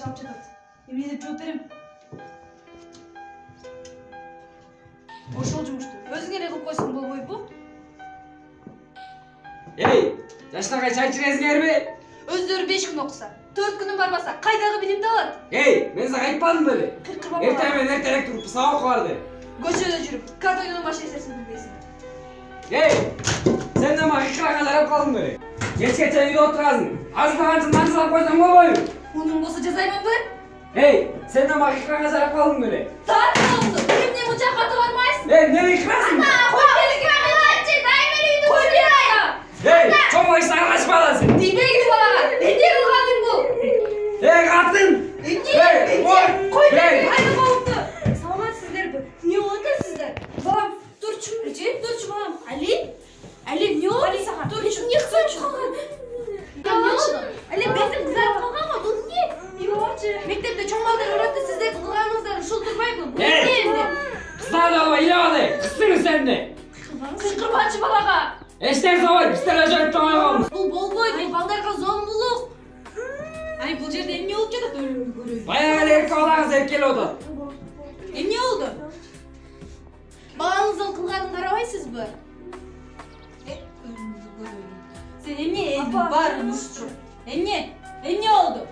başlanıp жатат. Эмне деп жооп берем? Ошол жумушту өзүң эле кылып койсоң болбойбу? Ey, жаштарга чай ичиресиңерби? Өздөрү 5 күн окуса, 4 күнүн барбаса, кайдагы билимди алат? Ey, мен сага айтпадым беле? Кыркырбап Эртең менен эртерээк туруп сабак барды. көчөдө жүрүп, карта ойноо машинесин билбейсиң. Ey, sen de maka kırağa zarap kaldın böyle. Geçe uyuda oturasın. Azıcık manzılan koysan bolboyun. Унун болсо жазаймынбы? Hey, sen de maka kırağa zarap kaldın böyle. Тарта болду. Эмне мынча каты бармайсың? Hey, nereye kırasın? Кой бери крамелачы, дай мен үйдү. Кой бери. Hey, çok başına kaçmalısın. Тийбегил балага. Эмне кылганың бул? Hey, kadın. Hey, oy. Кой бери. Hey. Айда болупту. Саламатсыздарбы? Эмне болуп атасыздар? Балам, турчу. Турчу балам. Али? Али, эмне болду сага? Турчу. Эмне кызарып калган? Эмне болду? Али, бетим кызарып калганбы? Бул эмне? Эмне болчу? Мектепте чоң балдар баратты, сиздердин кылганыңыздар ушул турбайбы? Бул эмне эмне? Kızlar da baba, ilavade. Kızsınız sen de. Кыркырбачы балага. Eşler savaş, bizler acayip çoğalığımız. Бул болбойт, бул балдарга зомбулук. Ай, бул жерде эмне болуп жатат? Көрөйүн. Bayağı erkek olağız erkeli oda. Эмне болду? Балаңыздын кылганын карабайсызбы? Сен эмне элдиң баары ушчу? Эмне болду?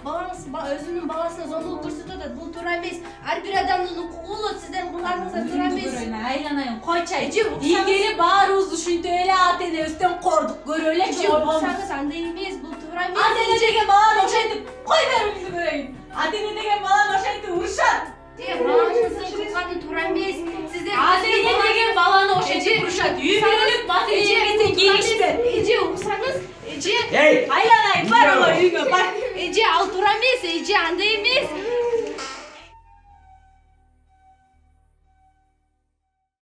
Балаңыз өзүнүн баласына зомбулук көрсөтүп атат. Бул туура эмес. Ар бир адамдын укугу болот. Сиздердин кылганыңыздар туура эмес. Айланайын, койчай. Илгери баарыбыз ушинтип эле ата энебизден кордук. Көрө элекчи Оксаңыз андай эмес. Бул туура эмес. Ата эне деген баланы ошентип кой берүүнү көрөйүн. Ата эне деген баланы ошентип урушат. Балаңыздын кылганы туура эмес. Сиздер Ата эне деген баланы ошентип урушат. Үй бүлөлүк маселелерге келишпейт. Эже уксаңыз, эже Hey. Айланайын, бар ала үйгө бар. Эже ал туура эмес, эже андай эмес.